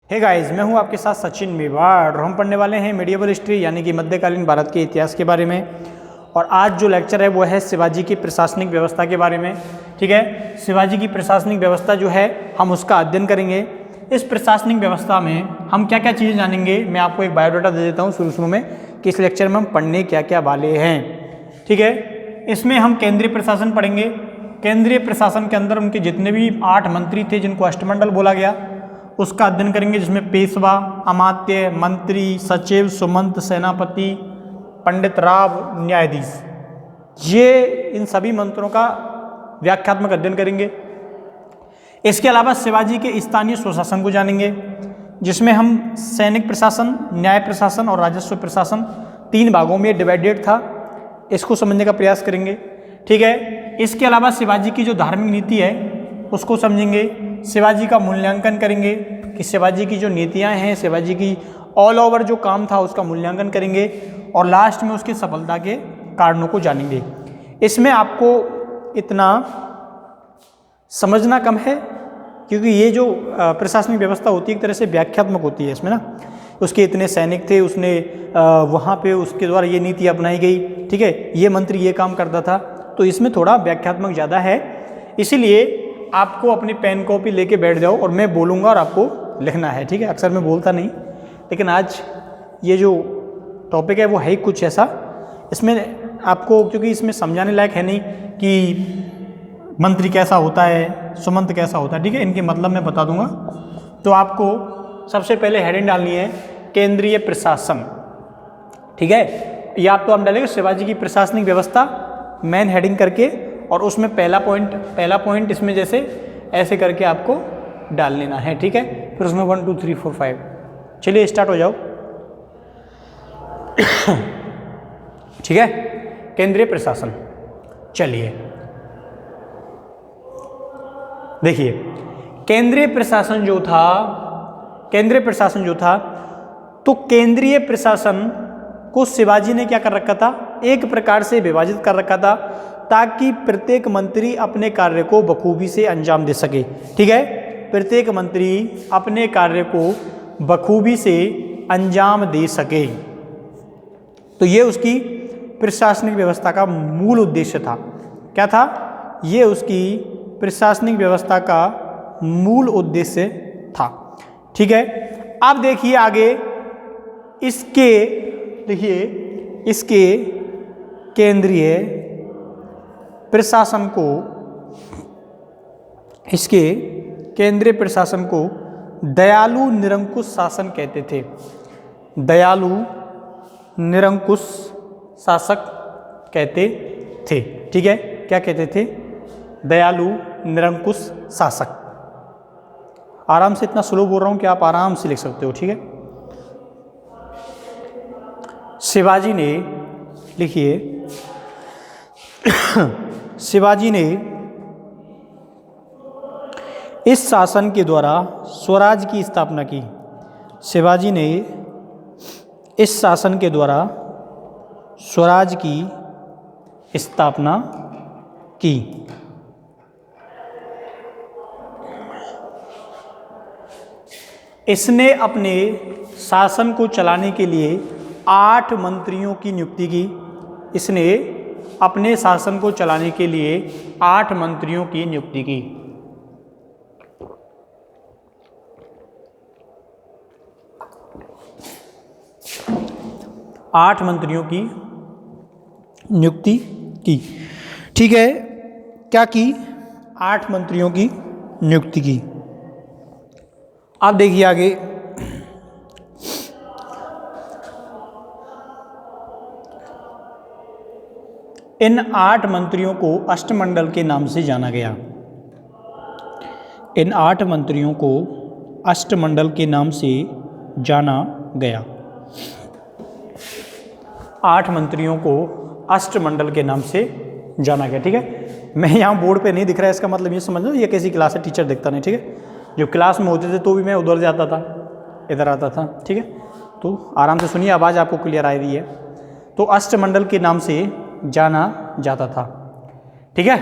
Hey guys, मैं हूं आपके साथ सचिन मेवाड़ और हम पढ़ने वाले हैं मेडिएवल हिस्ट्री यानी कि मध्यकालीन भारत के इतिहास के बारे में। और आज जो लेक्चर है वो है शिवाजी की प्रशासनिक व्यवस्था के बारे में। ठीक है, शिवाजी की प्रशासनिक व्यवस्था जो है हम उसका अध्ययन करेंगे। इस प्रशासनिक व्यवस्था में हम क्या क्या चीज़ें जानेंगे, मैं आपको एक बायोडाटा दे देता हूँ शुरू में कि इस लेक्चर में हम पढ़ने क्या क्या वाले हैं। ठीक है, इसमें हम केंद्रीय प्रशासन पढ़ेंगे। केंद्रीय प्रशासन के अंदर उनके जितने भी 8 मंत्री थे जिनको अष्टमंडल बोला गया उसका अध्ययन करेंगे, जिसमें पेशवा, अमात्य, मंत्री, सचिव, सुमंत, सेनापति, पंडित राव, न्यायाधीश, ये इन सभी मंत्रों का व्याख्यात्मक अध्ययन करेंगे। इसके अलावा शिवाजी के स्थानीय स्वशासन को जानेंगे, जिसमें हम सैनिक प्रशासन, न्याय प्रशासन और राजस्व प्रशासन 3 भागों में डिवाइडेड था, इसको समझने का प्रयास करेंगे। ठीक है, इसके अलावा शिवाजी की जो धार्मिक नीति है उसको समझेंगे। शिवाजी का मूल्यांकन करेंगे कि शिवाजी की जो नीतियां हैं, शिवाजी की ऑल ओवर जो काम था उसका मूल्यांकन करेंगे और लास्ट में उसकी सफलता के कारणों को जानेंगे। इसमें आपको इतना समझना कम है क्योंकि ये जो प्रशासनिक व्यवस्था होती है एक तरह से व्याख्यात्मक होती है। इसमें ना उसके इतने सैनिक थे, उसने वहाँ पे उसके द्वारा ये नीति अपनाई गई। ठीक है, ये मंत्री ये काम करता था, तो इसमें थोड़ा व्याख्यात्मक ज़्यादा है। इसीलिए आपको अपनी पेन कॉपी लेके बैठ जाओ और मैं बोलूँगा और आपको लिखना है। ठीक है, अक्सर मैं बोलता नहीं, लेकिन आज ये जो टॉपिक है वो है ही कुछ ऐसा। इसमें आपको, क्योंकि इसमें समझाने लायक है नहीं कि मंत्री कैसा होता है, सुमंत कैसा होता है। ठीक है, इनके मतलब मैं बता दूंगा। तो आपको सबसे पहले हेडिंग डालनी है केंद्रीय प्रशासन। ठीक है, या आप तो हम डालेंगे शिवाजी की प्रशासनिक व्यवस्था मेन हेडिंग करके, और उसमें पहला पॉइंट इसमें जैसे ऐसे करके आपको डाल लेना है। ठीक है, फिर उसमें 1 2 3 4 5। चलिए स्टार्ट हो जाओ। ठीक है, केंद्रीय प्रशासन। चलिए देखिए, केंद्रीय प्रशासन जो था तो केंद्रीय प्रशासन को शिवाजी ने क्या कर रखा था, एक प्रकार से विभाजित कर रखा था ताकि प्रत्येक मंत्री अपने कार्य को बखूबी से अंजाम दे सके। ठीक है, प्रत्येक मंत्री अपने कार्य को बखूबी से अंजाम दे सके। तो ये उसकी प्रशासनिक व्यवस्था का मूल उद्देश्य था। क्या था? ये उसकी प्रशासनिक व्यवस्था का मूल उद्देश्य था। ठीक है, अब देखिए आगे इसके केंद्रीय प्रशासन को दयालु निरंकुश शासन कहते थे। दयालु निरंकुश शासक कहते थे। ठीक है, क्या कहते थे? दयालु निरंकुश शासक। आराम से, इतना स्लो बोल रहा हूं कि आप आराम से लिख सकते हो। ठीक है, शिवाजी ने, लिखिए, शिवाजी ने इस शासन के द्वारा स्वराज की स्थापना की। शिवाजी ने इस शासन के द्वारा स्वराज की स्थापना की। इसने अपने शासन को चलाने के लिए 8 मंत्रियों की नियुक्ति की। इसने अपने शासन को चलाने के लिए 8 मंत्रियों की नियुक्ति की। आठ मंत्रियों की नियुक्ति की। ठीक है, क्या की? 8 मंत्रियों की नियुक्ति की। अब देखिए आगे, इन 8 मंत्रियों को अष्टमंडल के नाम से जाना गया। इन 8 मंत्रियों को अष्टमंडल के नाम से जाना गया। 8 मंत्रियों को अष्टमंडल के नाम से जाना गया। ठीक है, मैं यहाँ बोर्ड पे नहीं दिख रहा है, इसका मतलब ये समझ लो ये कैसी क्लास है, टीचर देखता नहीं। ठीक है, जो क्लास में होते थे तो भी मैं उधर जाता था, इधर आता था। ठीक है, तो आराम से सुनिए, आवाज़ आपको क्लियर आ रही है। तो अष्टमंडल के नाम से जाना जाता था। ठीक है,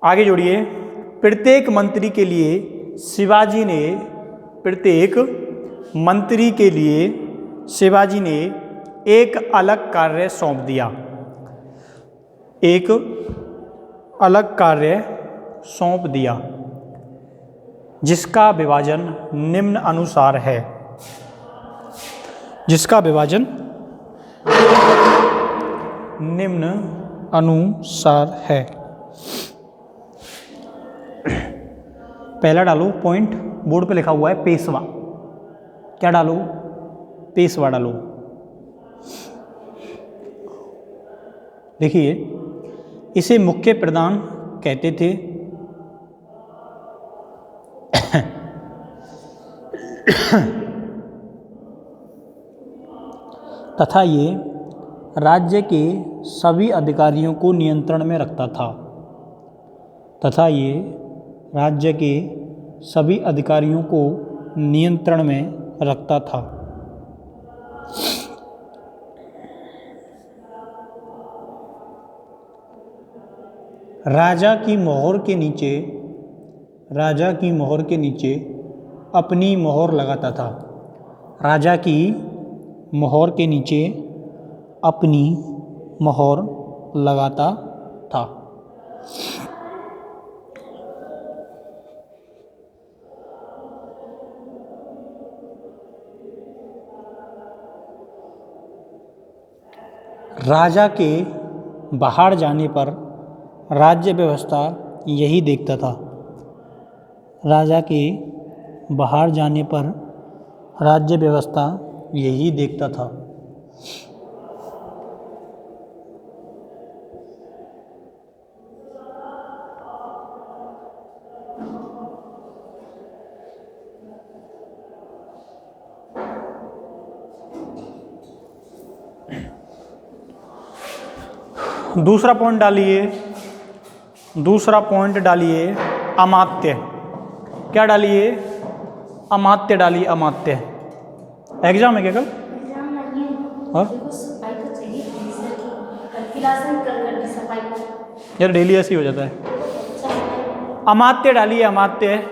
आगे जोड़िए। प्रत्येक मंत्री के लिए शिवाजी ने प्रत्येक मंत्री के लिए शिवाजी ने एक अलग कार्य सौंप दिया। एक अलग कार्य सौंप दिया जिसका विभाजन निम्न अनुसार है। जिसका विभाजन निम्न अनुसार है। पहला डालो पॉइंट, बोर्ड पे लिखा हुआ है पेशवा। क्या डालो? पेशवा डालो। देखिए, इसे मुख्य प्रधान कहते थे। तथा ये राज्य के सभी अधिकारियों को नियंत्रण में रखता था। तथा ये राज्य के सभी अधिकारियों को नियंत्रण में रखता था। राजा की मोहर के नीचे, राजा की मोहर के नीचे अपनी मोहर लगाता था। राजा की मोहर के नीचे अपनी मोहर लगाता था। राजा के बाहर जाने पर राज्य व्यवस्था यही देखता था। राजा के बाहर जाने पर राज्य व्यवस्था यही देखता था। दूसरा पॉइंट डालिए, दूसरा पॉइंट डालिए अमात्य। क्या डालिए? अमात्य डालिए, अमात्य। एग्जाम है क्या कल? हाँ यार, डेली ऐसे ही हो जाता है। अमात्य डालिए, अमात्य।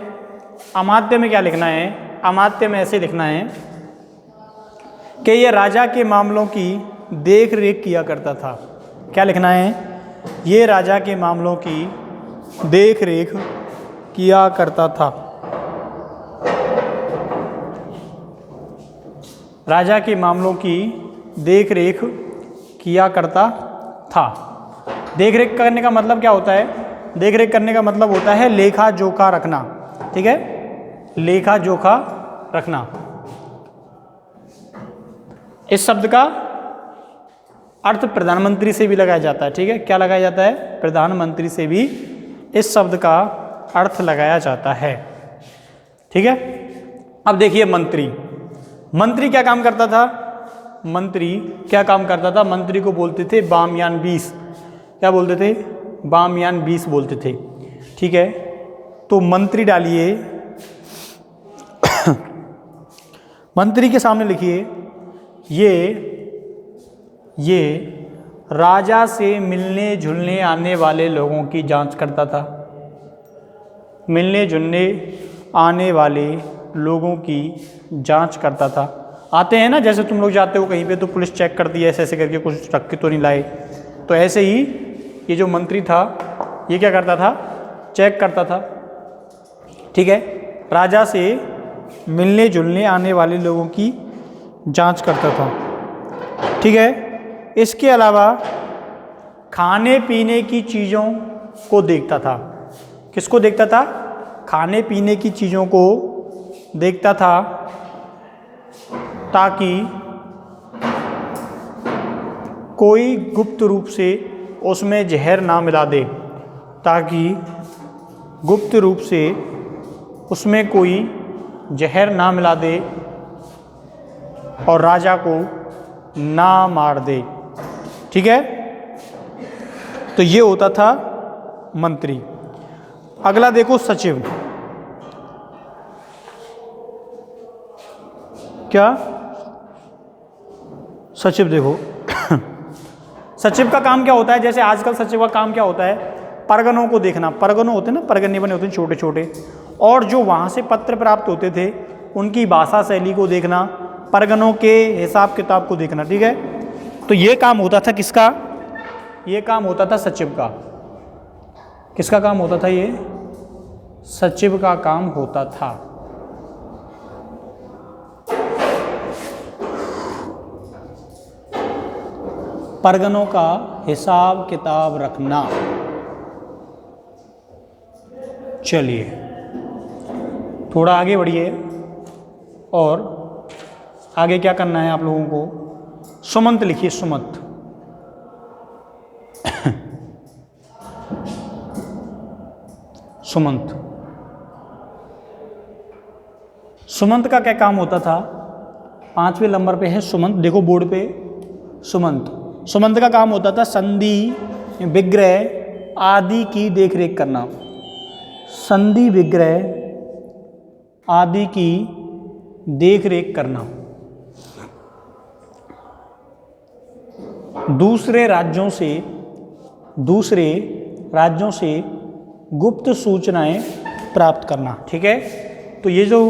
अमात्य में क्या लिखना है? अमात्य में ऐसे लिखना है कि ये राजा के मामलों की देख रेख किया करता था। क्या लिखना है? ये राजा के मामलों की देख रेख किया करता था। राजा के मामलों की देख रेख किया करता था। देख रेख करने का मतलब क्या होता है? देख रेख करने का मतलब होता है लेखा जोखा रखना। ठीक है, लेखा जोखा रखना। इस शब्द का अर्थ प्रधानमंत्री से भी लगाया जाता है। ठीक है, क्या लगाया जाता है? प्रधानमंत्री से भी इस शब्द का अर्थ लगाया जाता है। ठीक है, अब देखिए मंत्री। मंत्री क्या काम करता था? मंत्री क्या काम करता था? मंत्री को बोलते थे बामयान 20। क्या बोलते थे? बामयान 20 बोलते थे। ठीक है, तो मंत्री डालिए। मंत्री के सामने लिखिए ये राजा से मिलने जुलने आने वाले लोगों की जांच करता था। मिलने जुलने आने वाले लोगों की जांच करता था। आते हैं ना, जैसे तुम लोग जाते हो कहीं पे तो पुलिस चेक करती है ऐसे ऐसे करके, कुछ रख के तो नहीं लाए। तो ऐसे ही ये जो मंत्री था ये क्या करता था? चेक करता था। ठीक है, राजा से मिलने जुलने आने वाले लोगों की जांच करता था। ठीक है, इसके अलावा खाने पीने की चीज़ों को देखता था। किसको देखता था? खाने पीने की चीज़ों को देखता था ताकि कोई गुप्त रूप से उसमें जहर ना मिला दे। ताकि गुप्त रूप से उसमें कोई जहर ना मिला दे और राजा को ना मार दे। ठीक है, तो ये होता था मंत्री। अगला देखो सचिव। क्या? सचिव देखो। सचिव का काम क्या होता है? जैसे आजकल सचिव का काम क्या होता है? परगनों को देखना। परगनों होते हैं ना, परगने बने होते हैं छोटे छोटे, और जो वहाँ से पत्र प्राप्त होते थे उनकी भाषा शैली को देखना, परगनों के हिसाब किताब को देखना। ठीक है, तो ये काम होता था किसका? ये काम होता था सचिव का। किसका काम होता था? ये सचिव का काम होता था। परगनों का हिसाब किताब रखना। चलिए थोड़ा आगे बढ़िए और आगे क्या करना है आप लोगों को? सुमंत लिखिए, सुमंत। सुमंत, सुमंत का क्या काम होता था? 5वें नंबर पे है सुमंत, देखो बोर्ड पे सुमंत। सुमंत का काम होता था संधि विग्रह आदि की देखरेख करना। संधि विग्रह आदि की देखरेख करना। दूसरे राज्यों से गुप्त सूचनाएं प्राप्त करना। ठीक है, तो ये जो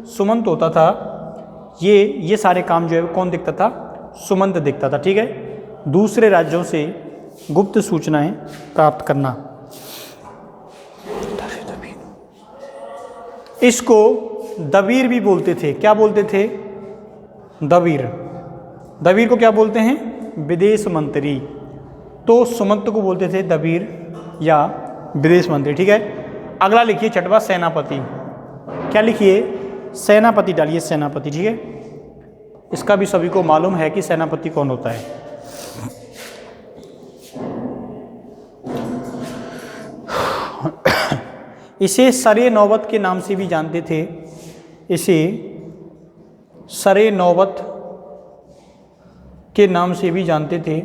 सुमंत होता था, ये सारे काम जो है कौन दिखता था? सुमंत दिखता था। ठीक है, दूसरे राज्यों से गुप्त सूचनाएं प्राप्त करना। इसको दबीर भी बोलते थे। क्या बोलते थे? दबीर। दबीर को क्या बोलते हैं? विदेश मंत्री। तो सुमंत को बोलते थे दबीर या विदेश मंत्री। ठीक है, अगला लिखिए छठवां सेनापति। क्या लिखिए? सेनापति डालिए, सेनापति। ठीक है, इसका भी सभी को मालूम है कि सेनापति कौन होता है। इसे सरे नौबत के नाम से भी जानते थे। इसे सरे नौबत के नाम से भी जानते थे।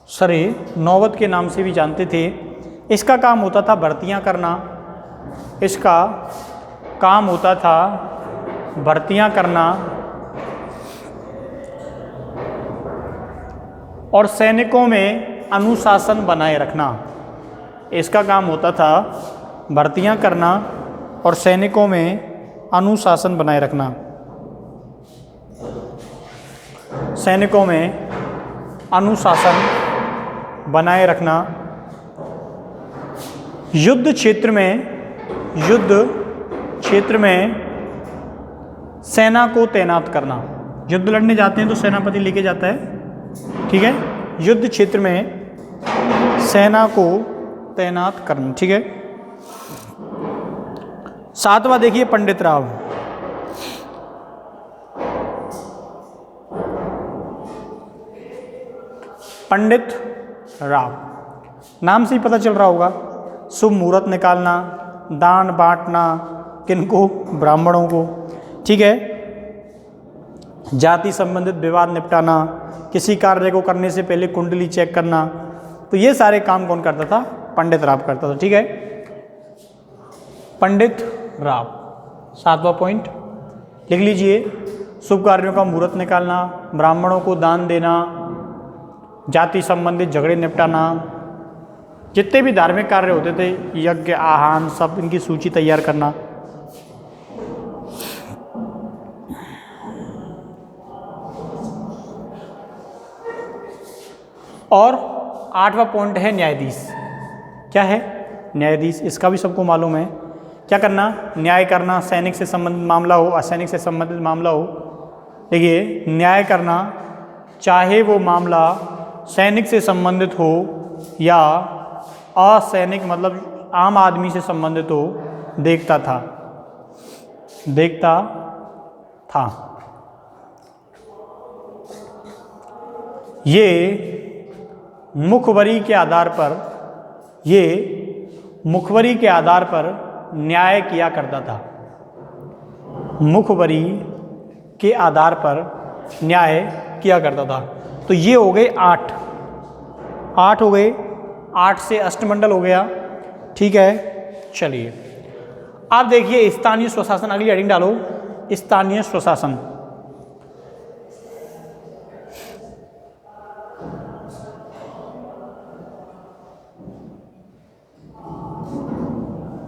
सरे नौबत के नाम से भी जानते थे। इसका काम होता था भर्तियां करना। इसका काम होता था भर्तियां करना और सैनिकों में अनुशासन बनाए रखना। इसका काम होता था भर्तियां करना और सैनिकों में अनुशासन बनाए रखना। सैनिकों में अनुशासन बनाए रखना। युद्ध क्षेत्र में सेना को तैनात करना। युद्ध लड़ने जाते हैं तो सेनापति लेके जाता है। ठीक है, युद्ध क्षेत्र में सेना को तैनात करना। ठीक है, 7वां देखिए पंडित राव। पंडित राव नाम से ही पता चल रहा होगा, शुभ मुहूर्त निकालना, दान बांटना, किनको? ब्राह्मणों को। ठीक है, जाति संबंधित विवाद निपटाना, किसी कार्य को करने से पहले कुंडली चेक करना। तो ये सारे काम कौन करता था? पंडित राव करता था। ठीक है, पंडित राव 7वां पॉइंट लिख लीजिए। शुभ कार्यों का मुहूर्त निकालना, ब्राह्मणों को दान देना, जाति संबंधित झगड़े निपटाना, जितने भी धार्मिक कार्य होते थे, यज्ञ आहान, सब इनकी सूची तैयार करना। और 8वां पॉइंट है न्यायाधीश। क्या है? न्यायाधीश। इसका भी सबको मालूम है। क्या करना? न्याय करना, सैनिक से संबंधित मामला हो, असैनिक से संबंधित मामला हो। देखिए, न्याय करना, चाहे वो मामला सैनिक से संबंधित हो या असैनिक मतलब आम आदमी से संबंधित हो, देखता था। ये मुखबरी के आधार पर न्याय किया करता था। मुखबरी के आधार पर न्याय किया करता था। तो ये हो गए 8 हो गए। 8 से अष्टमंडल हो गया। ठीक है, चलिए आप देखिए स्थानीय स्वशासन। अगली हेडिंग डालो, स्थानीय स्वशासन।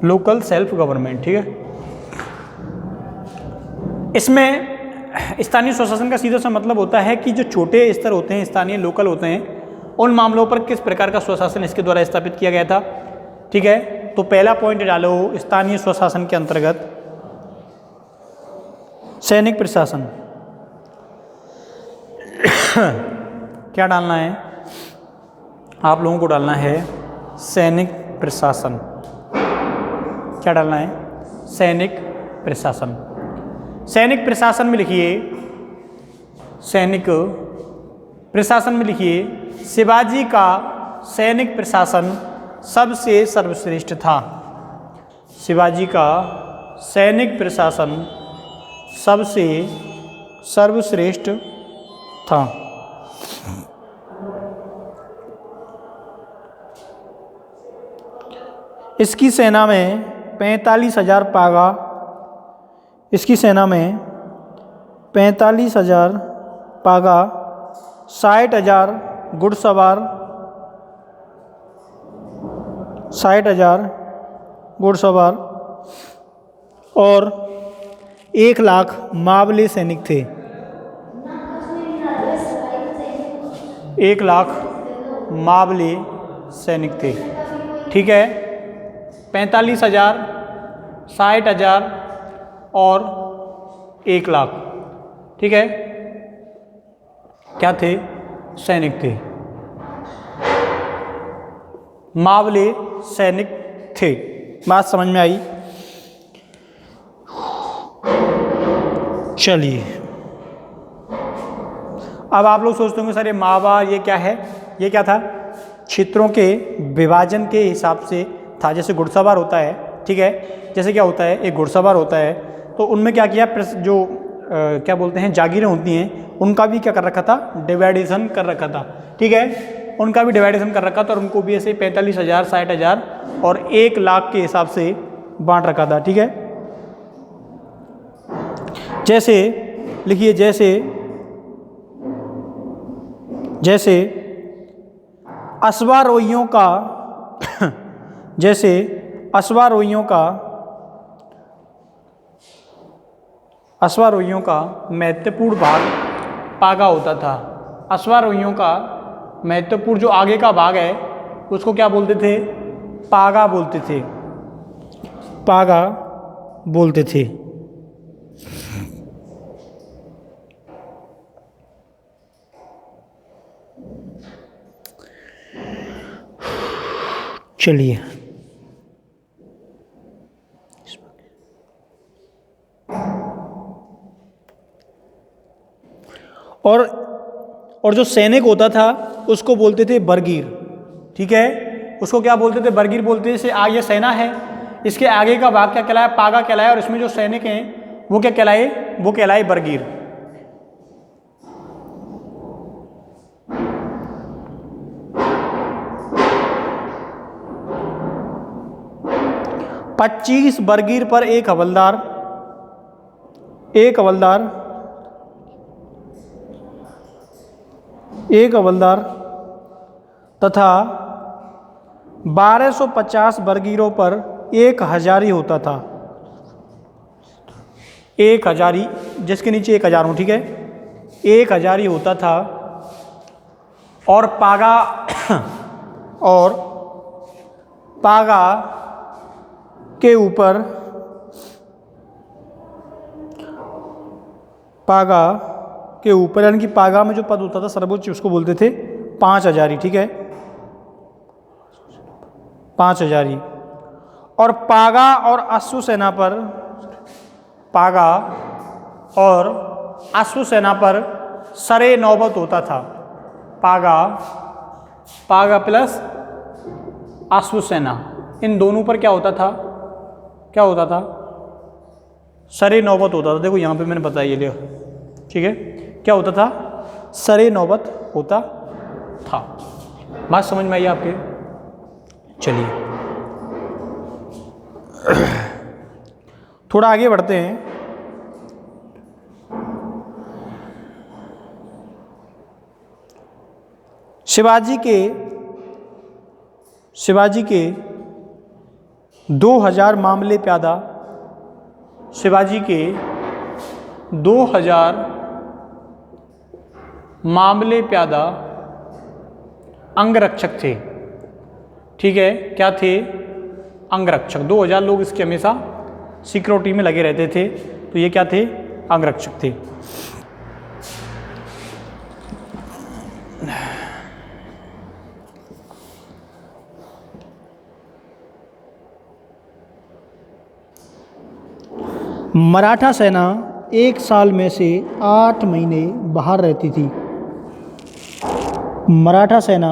लोकल सेल्फ गवर्नमेंट, ठीक है। इसमें स्थानीय स्वशासन का सीधा सा मतलब होता है कि जो छोटे स्तर होते हैं, स्थानीय लोकल होते हैं, उन मामलों पर किस प्रकार का स्वशासन इसके द्वारा स्थापित किया गया था, ठीक है। तो पहला पॉइंट डालो, स्थानीय स्वशासन के अंतर्गत सैनिक प्रशासन। क्या डालना है आप लोगों को? डालना है सैनिक प्रशासन। क्या डालना है? सैनिक प्रशासन। सैनिक प्रशासन में लिखिए, सैनिक प्रशासन में लिखिए, शिवाजी का सैनिक प्रशासन सबसे सर्वश्रेष्ठ था। शिवाजी का सैनिक प्रशासन सबसे सर्वश्रेष्ठ था। इसकी सेना में 45,000 पागा, इसकी सेना में 45,000 पागा, 60,000 घुड़सवार, 60,000 घुड़सवार और 1 लाख मावले सैनिक थे। 1 लाख मावले सैनिक थे, ठीक है। 45,000, 60,000 और 1 लाख, ठीक है, क्या थे? सैनिक थे, मावले सैनिक थे। बात समझ में आई? चलिए, अब आप लोग सोचते होंगे सर ये मावा ये क्या है? ये क्या था? क्षेत्रों के विभाजन के हिसाब से था। जैसे घुड़सवार होता है, ठीक है, जैसे क्या होता है, एक घुड़सवार होता है, तो उनमें क्या किया, जो क्या बोलते हैं जागीरें होती हैं, उनका भी क्या कर रखा था? डिवाइडेशन कर रखा था, ठीक है, उनका भी डिवाइडेशन कर रखा था और उनको भी ऐसे 45,000, 60,000 और 1 लाख के हिसाब से बांट रखा था, ठीक है। जैसे लिखिए, जैसे अश्वारोहियों का जैसे अश्वारोहियों का महत्वपूर्ण भाग पागा होता था। अश्वारोहियों का महत्वपूर्ण जो आगे का भाग है उसको क्या बोलते थे? पागा बोलते थे, पागा बोलते थे। चलिए, और जो सैनिक होता था उसको बोलते थे बरगीर, ठीक है, उसको क्या बोलते थे? बरगीर बोलते थे। जैसे आगे सेना है, इसके आगे का भाग क्या कहलाया? पागा कहलाया, और इसमें जो सैनिक हैं वो क्या कहलाए? वो कहलाए बरगीर। पच्चीस बरगीर पर एक हवलदार तथा 1250 बरगीरों पर 1 हजारी होता था। 1 हजारी, जिसके नीचे 1 हजार हो, ठीक है, 1 हजारी होता था। और पागा के ऊपर यानी कि पागा में जो पद होता था सर्वोच्च, उसको बोलते थे 5 हजारी, ठीक है, 5 हजारी। और पागा और अश्व सेना पर सरे नौबत होता था। पागा प्लस अश्व सेना, इन दोनों पर क्या होता था? सरे नौबत होता था। देखो यहाँ पे मैंने बताया, लिया, ठीक है, क्या होता था? सरे नौबत होता था। बात समझ में आई आपके? चलिए थोड़ा आगे बढ़ते हैं। शिवाजी के 2000 मामले प्यादा शिवाजी के 2000 मामले प्यादा अंगरक्षक थे। ठीक है, क्या थे? अंगरक्षक। 2000 लोग इसके हमेशा सिक्योरिटी में लगे रहते थे, तो ये क्या थे? अंगरक्षक थे। मराठा सेना 1 साल में से 8 महीने बाहर रहती थी। मराठा सेना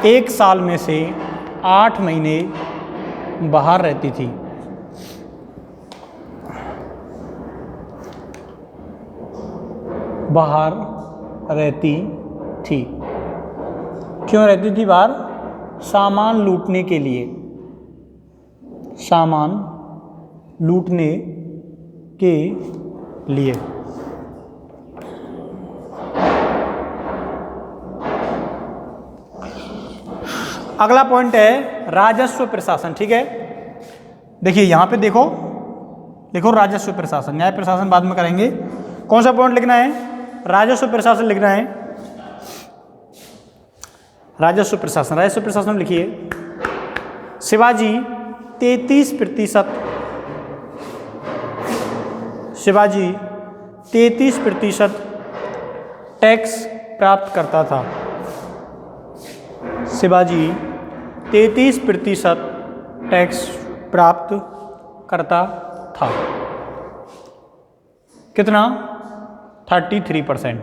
1 साल में से 8 महीने बाहर रहती थी। बाहर रहती थी। क्यों रहती थी बाहर? सामान लूटने के लिए। सामान लूटने के लिए। अगला पॉइंट है राजस्व प्रशासन। ठीक है, देखिए यहां पे देखो राजस्व प्रशासन। न्याय प्रशासन बाद में करेंगे। कौन सा पॉइंट लिखना है? राजस्व प्रशासन लिखना है। राजस्व प्रशासन। राजस्व प्रशासन लिखिए। शिवाजी 33% टैक्स प्राप्त करता था। शिवाजी 33% टैक्स प्राप्त करता था। कितना? 33%।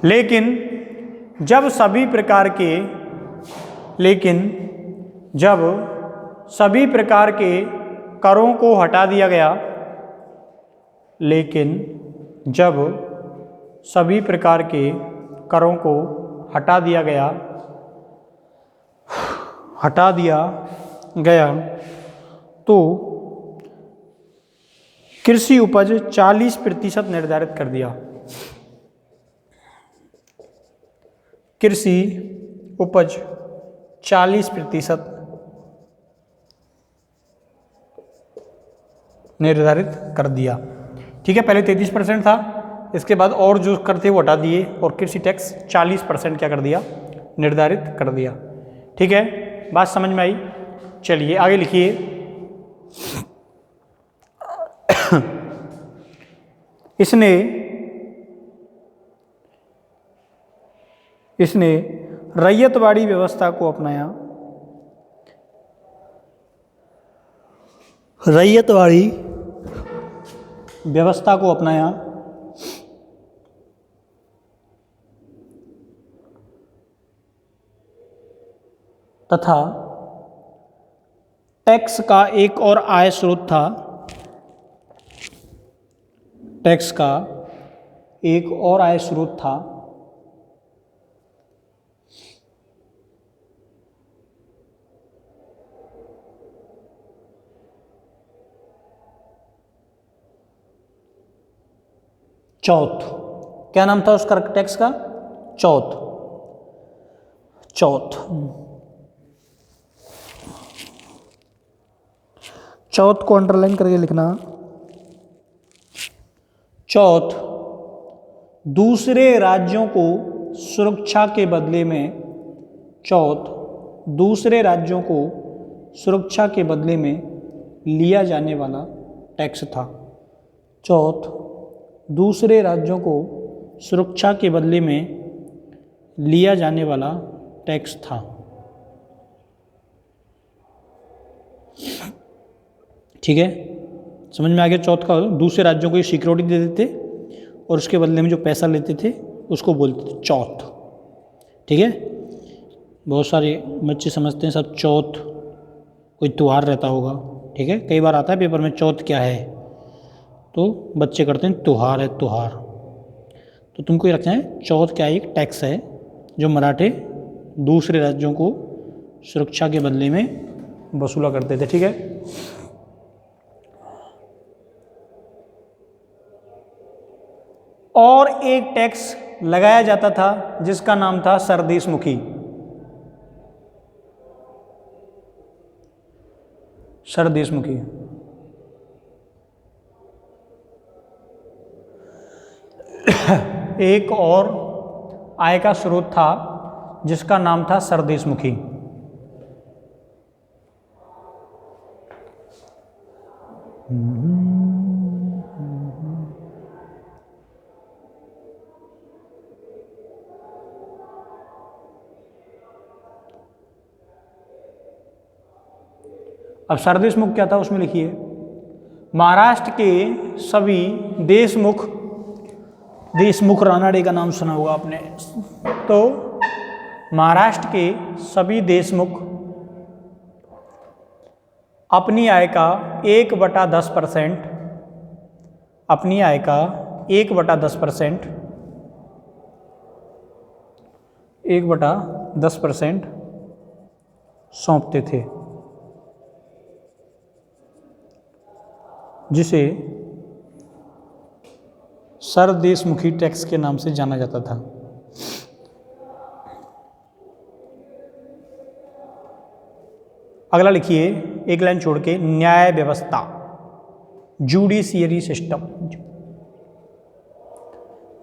लेकिन जब सभी प्रकार के करों को हटा दिया गया, तो कृषि उपज 40% निर्धारित कर दिया। कृषि उपज 40% निर्धारित कर दिया। ठीक है, पहले 33% था, इसके बाद और जो करते वो हटा दिए और कृषि टैक्स 40% क्या कर दिया? निर्धारित कर दिया। ठीक है, बात समझ में आई? चलिए आगे लिखिए। इसने रैयतवाड़ी व्यवस्था को अपनाया। रैयतवाड़ी व्यवस्था को अपनाया तथा टैक्स का एक और आय स्रोत था। टैक्स का एक और आय स्रोत था। चौथ। क्या नाम था उसका टैक्स का? चौथ। चौथ को अंडरलाइन करके लिखना। चौथ दूसरे राज्यों को सुरक्षा के बदले में लिया जाने वाला टैक्स था। चौथ दूसरे राज्यों को सुरक्षा के बदले में लिया जाने वाला टैक्स था। ठीक है, समझ में आ गया? चौथ का दूसरे राज्यों को ये सिक्योरिटी दे देते और उसके बदले में जो पैसा लेते थे उसको बोलते थे चौथ। ठीक है, बहुत सारे बच्चे समझते हैं सब चौथ कोई त्यौहार रहता होगा। ठीक है, कई बार आता है पेपर में चौथ क्या है, तो बच्चे करते हैं त्यौहार है त्यौहार। तो तुमको ये रखना है चौथ क्या है? एक टैक्स है जो मराठे दूसरे राज्यों को सुरक्षा के बदले में वसूला करते थे। ठीक है, और एक टैक्स लगाया जाता था जिसका नाम था सरदेशमुखी। सरदेशमुखी। एक और आय का स्रोत था जिसका नाम था सरदेशमुखी। अब सरदेशमुख क्या था उसमें लिखिए, महाराष्ट्र के सभी देशमुख रानाडे का नाम सुना होगा आपने। तो महाराष्ट्र के सभी देशमुख अपनी आय का 1/10%, अपनी आय का 1/10%, 1/10% सौंपते थे, जिसे सरदेशमुखी टैक्स के नाम से जाना जाता था। अगला लिखिए एक लाइन छोड़ के, न्याय व्यवस्था, जुडिशियरी सिस्टम,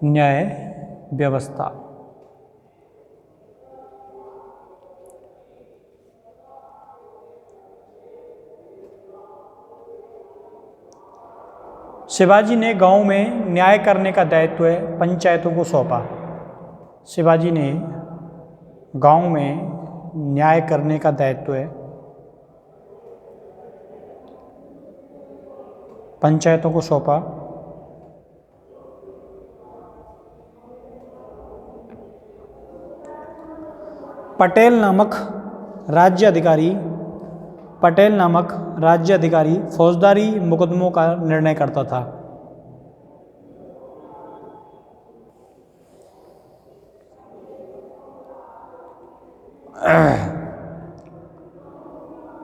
न्याय व्यवस्था। शिवाजी ने गांव में न्याय करने का दायित्व पंचायतों को सौंपा। शिवाजी ने गांव में न्याय करने का दायित्व पंचायतों को सौंपा। पटेल नामक राज्य अधिकारी फौजदारी मुकदमों का निर्णय करता था।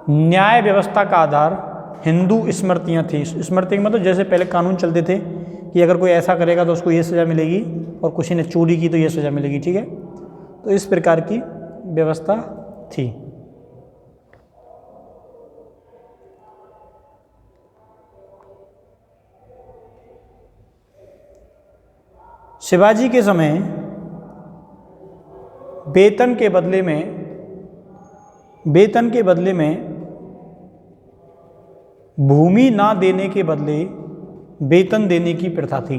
न्याय व्यवस्था का आधार हिंदू स्मृतियां थी। स्मृति मतलब जैसे पहले कानून चलते थे कि अगर कोई ऐसा करेगा तो उसको ये सज़ा मिलेगी और किसी ने चोरी की तो ये सज़ा मिलेगी, ठीक है। तो इस प्रकार की व्यवस्था थी। शिवाजी के समय वेतन के बदले में भूमि ना देने के बदले वेतन देने की प्रथा थी।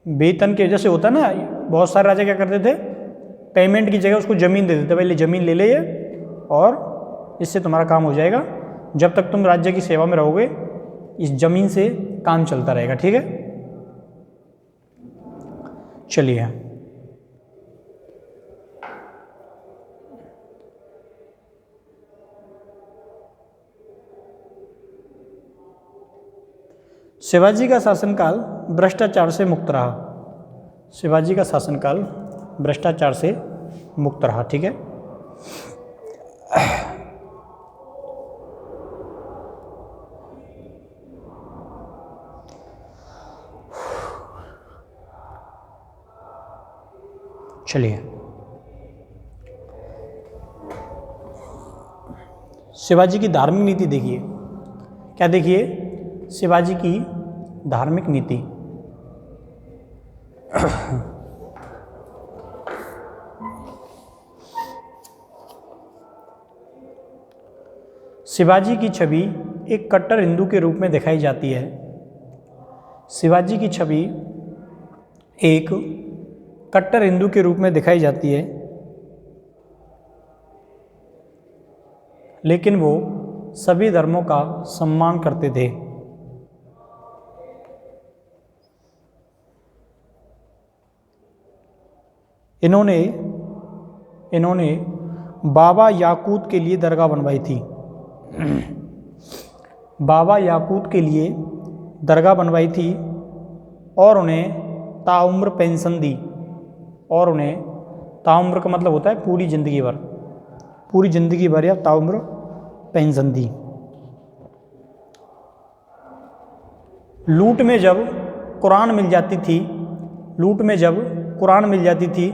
वेतन के जैसे होता ना, बहुत सारे राजा क्या करते थे, पेमेंट की जगह उसको ज़मीन दे देते, पहले ज़मीन ले ले और इससे तुम्हारा काम हो जाएगा, जब तक तुम राज्य की सेवा में रहोगे इस ज़मीन से काम चलता रहेगा, ठीक है। चलिए शिवाजी का शासनकाल भ्रष्टाचार से मुक्त रहा। शिवाजी का शासनकाल भ्रष्टाचार से मुक्त रहा, ठीक है। चलिए शिवाजी की धार्मिक नीति देखिए, क्या देखिए, शिवाजी की धार्मिक नीति। शिवाजी की छवि एक कट्टर हिंदू के रूप में दिखाई जाती है। शिवाजी की छवि एक कट्टर हिंदू के रूप में दिखाई जाती है, लेकिन वो सभी धर्मों का सम्मान करते थे। इन्होंने बाबा याकूत के लिए दरगाह बनवाई थी। बाबा याकूत के लिए दरगाह बनवाई थी और उन्हें ताउम्र पेंशन दी। और उन्हें ताउम्र का मतलब होता है पूरी ज़िंदगी भर या ताउम्र पेंशन दी। लूट में जब कुरान मिल जाती थी, लूट में जब कुरान मिल जाती थी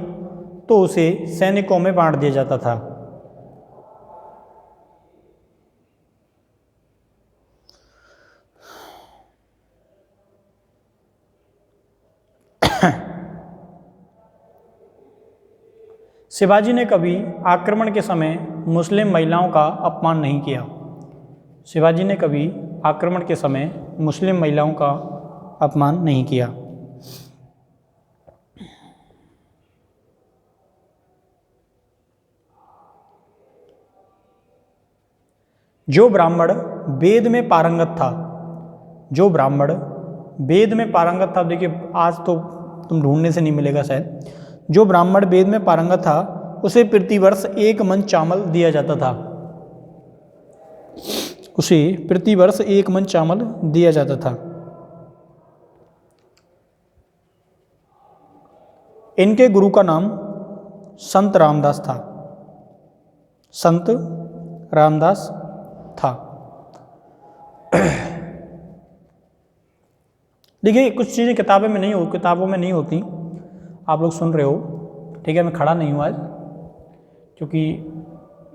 तो उसे सैनिकों में बांट दिया जाता था। शिवाजी ने कभी आक्रमण के समय मुस्लिम महिलाओं का अपमान नहीं किया। शिवाजी ने कभी आक्रमण के समय मुस्लिम महिलाओं का अपमान नहीं किया। जो ब्राह्मण वेद में पारंगत था, जो ब्राह्मण वेद में पारंगत था, देखिए आज तो तुम ढूंढने से नहीं मिलेगा शायद, जो ब्राह्मण वेद में पारंगत था उसे प्रतिवर्ष 1 मन चावल दिया जाता था, उसे प्रतिवर्ष 1 मन चावल दिया जाता था। इनके गुरु का नाम संत रामदास था, संत रामदास था। देखिए कुछ चीज़ें किताबों में नहीं होती, आप लोग सुन रहे हो, ठीक है। मैं खड़ा नहीं हूँ आज क्योंकि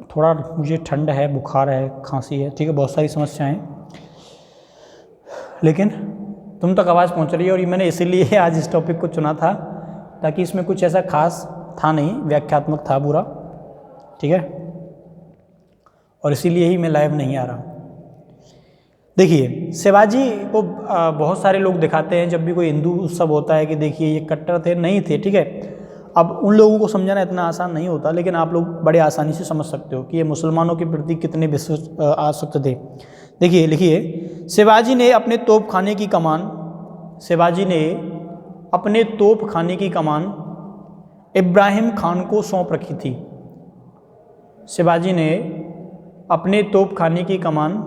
थोड़ा मुझे ठंड है, बुखार है, खांसी है, ठीक है, बहुत सारी समस्याएं हैं, लेकिन तुम तक आवाज़ पहुँच रही है और ये मैंने इसीलिए आज इस टॉपिक को चुना था ताकि इसमें कुछ ऐसा खास था नहीं, व्याख्यात्मक था पूरा, ठीक है, और इसीलिए ही मैं लाइव नहीं आ रहा। देखिए शिवाजी को बहुत सारे लोग दिखाते हैं जब भी कोई हिंदू उत्सव होता है कि देखिए ये कट्टर थे, नहीं थे, ठीक है। अब उन लोगों को समझाना इतना आसान नहीं होता, लेकिन आप लोग बड़े आसानी से समझ सकते हो कि ये मुसलमानों के प्रति कितने आसक्त थे। देखिए लिखिए, शिवाजी ने अपने तोपखाने की कमान इब्राहिम खान को सौंप रखी थी। शिवाजी ने अपने तोपखाने की कमान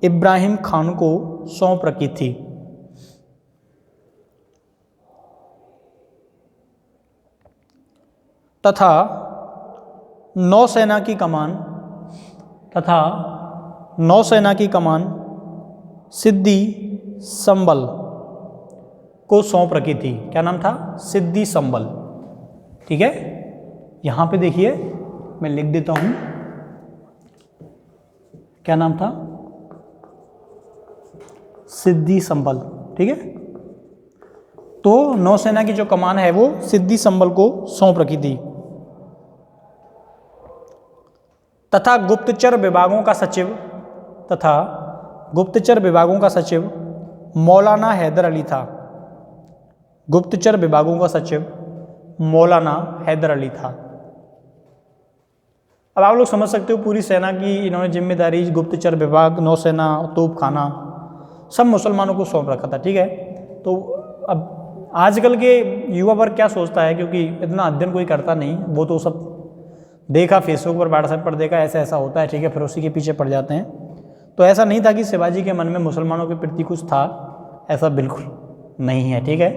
इब्राहिम खान को सौंप रखी थी। तथा नौसेना की कमान सिद्धि संबल को सौंप रखी थी। क्या नाम था? सिद्धि संबल, ठीक है। यहां पे देखिए मैं लिख देता हूं, क्या नाम था? सिद्धि संबल, ठीक है। तो नौसेना की जो कमान है वो सिद्धि संबल को सौंप रखी थी। तथा गुप्तचर विभागों का सचिव मौलाना हैदर अली था। गुप्तचर विभागों का सचिव मौलाना हैदर अली था। अब आप लोग समझ सकते हो पूरी सेना की इन्होंने जिम्मेदारी, गुप्तचर विभाग, नौसेना, तोपखाना, सब मुसलमानों को सौंप रखा था, ठीक है। तो अब आजकल के युवा वर्ग क्या सोचता है, क्योंकि इतना अध्ययन कोई करता नहीं, वो तो सब देखा फेसबुक पर, व्हाट्सएप पर देखा, ऐसा ऐसा होता है, ठीक है, फिर उसी के पीछे पड़ जाते हैं। तो ऐसा नहीं था कि शिवाजी के मन में मुसलमानों के प्रति कुछ था, ऐसा बिल्कुल नहीं है, ठीक है।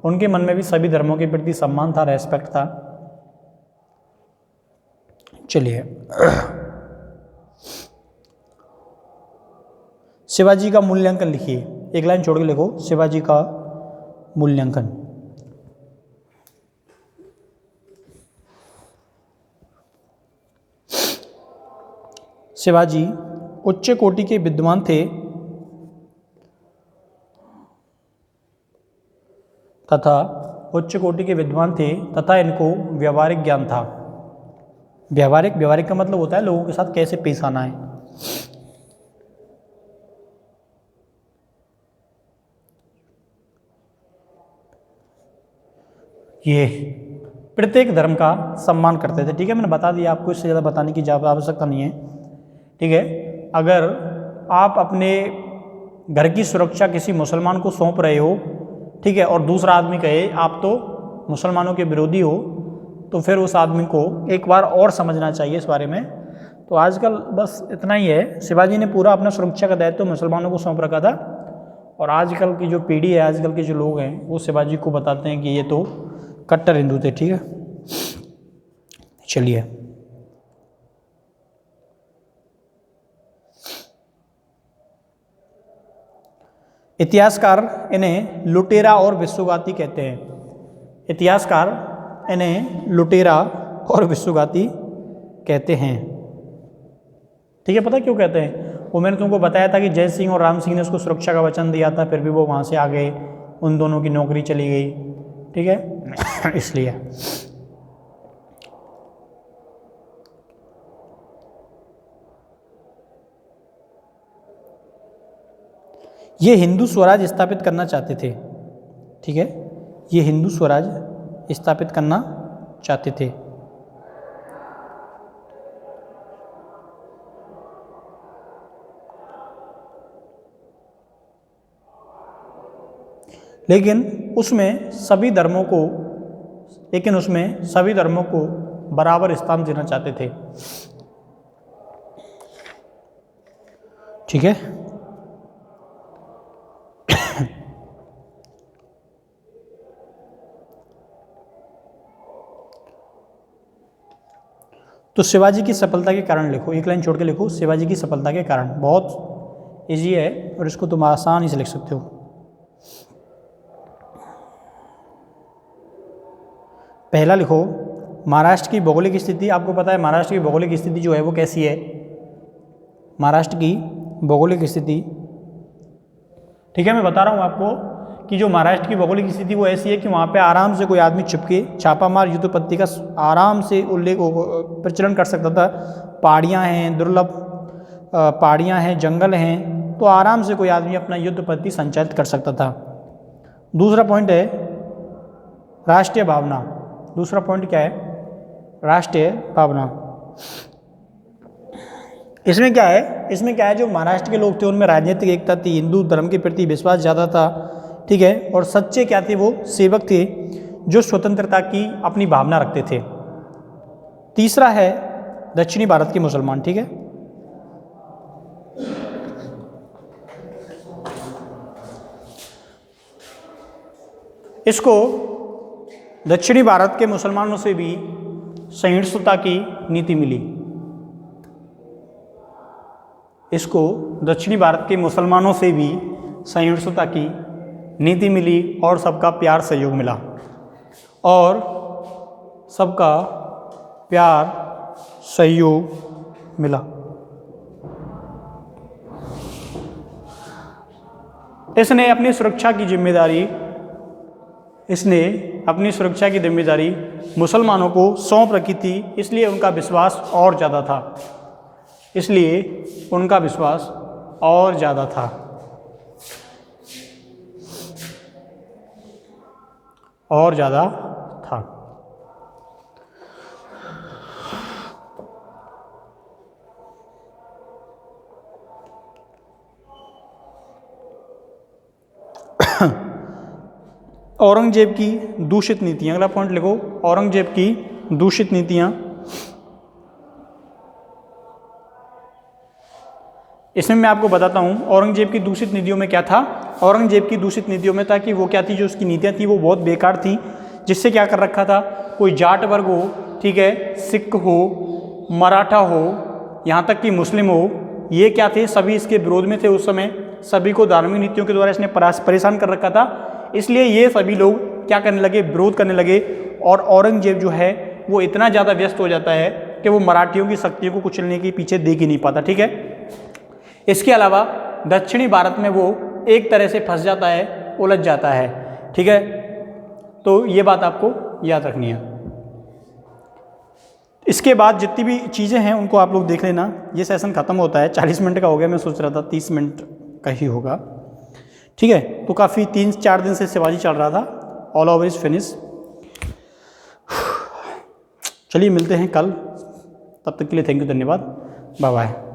उनके मन में भी सभी धर्मों के प्रति सम्मान था, रेस्पेक्ट था। चलिए शिवाजी का मूल्यांकन लिखिए, एक लाइन छोड़ के लिखो, शिवाजी का मूल्यांकन। शिवाजी उच्च कोटि के विद्वान थे तथा इनको व्यवहारिक ज्ञान था। व्यवहारिक का मतलब होता है लोगों के साथ कैसे पेश आना है। ये प्रत्येक धर्म का सम्मान करते थे, ठीक है। मैंने बता दिया आपको, इससे ज़्यादा बताने की आवश्यकता नहीं है, ठीक है। अगर आप अपने घर की सुरक्षा किसी मुसलमान को सौंप रहे हो, ठीक है, और दूसरा आदमी कहे आप तो मुसलमानों के विरोधी हो, तो फिर उस आदमी को एक बार और समझना चाहिए इस बारे में। तो आजकल बस इतना ही है, शिवाजी ने पूरा अपना सुरक्षा का दायित्व मुसलमानों को सौंप रखा था, और आजकल की जो पीढ़ी है, आजकल के जो लोग हैं, वो शिवाजी को बताते हैं कि ये तो कट्टर हिंदू थे, ठीक है। चलिए इतिहासकार इन्हें लुटेरा और विश्वघाती कहते हैं। इतिहासकार इन्हें लुटेरा और विश्वघाती कहते हैं। ठीक है, पता क्यों कहते हैं? वो मैंने तुमको बताया था कि जय सिंह और राम सिंह ने उसको सुरक्षा का वचन दिया था, फिर भी वो वहाँ से आ गए, उन दोनों की नौकरी चली गई। ठीक है इसलिए। ये हिंदू स्वराज स्थापित करना चाहते थे। ठीक है, ये हिंदू स्वराज स्थापित करना चाहते थे। लेकिन उसमें सभी धर्मों को बराबर स्थान देना चाहते थे। ठीक है, तो शिवाजी की सफलता के कारण लिखो, एक लाइन छोड़ के लिखो, शिवाजी की सफलता के कारण। बहुत इजी है और इसको तुम आसानी से लिख सकते हो। पहला लिखो, महाराष्ट्र की भौगोलिक स्थिति। आपको पता है महाराष्ट्र की भौगोलिक स्थिति जो है वो कैसी है? महाराष्ट्र की भौगोलिक स्थिति, ठीक है, मैं बता रहा हूँ आपको कि जो महाराष्ट्र की भौगोलिक स्थिति वो ऐसी है कि वहाँ पे आराम से कोई आदमी छिपके छापामार युद्धपत्ति का आराम से उल्लेख प्रचलन कर सकता था। पहाड़ियाँ हैं, दुर्लभ पहाड़ियाँ हैं, जंगल हैं, तो आराम से कोई आदमी अपना युद्धपत्ति संचालित कर सकता था। दूसरा पॉइंट है राष्ट्रीय भावना। दूसरा पॉइंट क्या है? राष्ट्रीय भावना। इसमें क्या है? जो महाराष्ट्र के लोग थे उनमें राजनीतिक एकता थी, हिंदू धर्म के प्रति विश्वास ज़्यादा था। ठीक है, और सच्चे क्या थे? वो सेवक थे जो स्वतंत्रता की अपनी भावना रखते थे। तीसरा है दक्षिणी भारत के मुसलमान। ठीक है, इसको दक्षिणी भारत के मुसलमानों से भी सहिष्णुता की नीति मिली। इसको दक्षिणी भारत के मुसलमानों से भी सहिष्णुता की नीति मिली और सबका प्यार सहयोग मिला। और सबका प्यार सहयोग मिला। इसने अपनी सुरक्षा की जिम्मेदारी मुसलमानों को सौंप रखी थी, इसलिए उनका विश्वास और ज़्यादा था। औरंगजेब की दूषित नीतियाँ। अगला पॉइंट लिखो, औरंगजेब की दूषित नीतियाँ। इसमें मैं आपको बताता हूँ औरंगजेब की दूषित नीतियों में क्या था। औरंगजेब की दूषित नीतियों में था कि वो क्या थी, जो उसकी नीतियाँ थी वो बहुत बेकार थी, जिससे क्या कर रखा था, कोई जाट वर्ग हो, ठीक है, सिख हो, मराठा हो, यहाँ तक कि मुस्लिम हो, ये क्या थे, सभी इसके विरोध में थे। उस समय सभी को धार्मिक नीतियों के द्वारा इसने परेशान कर रखा था, इसलिए ये सभी लोग क्या करने लगे, विरोध करने लगे। और औरंगजेब जो है वो इतना ज़्यादा व्यस्त हो जाता है कि वो मराठियों की शक्तियों को कुचलने के पीछे देख ही नहीं पाता। ठीक है, इसके अलावा दक्षिणी भारत में वो एक तरह से फंस जाता है, उलझ जाता है। ठीक है, तो ये बात आपको याद रखनी है। इसके बाद जितनी भी चीज़ें हैं उनको आप लोग देख लेना। ये सेशन ख़त्म होता है, 40 मिनट का हो गया, मैं सोच रहा था 30 मिनट का ही होगा। ठीक है, तो काफ़ी 3-4 दिन से शिवाजी चल रहा था। All over is finish. चलिए मिलते हैं कल, तब तक के लिए थैंक यू, धन्यवाद, बाय बाय।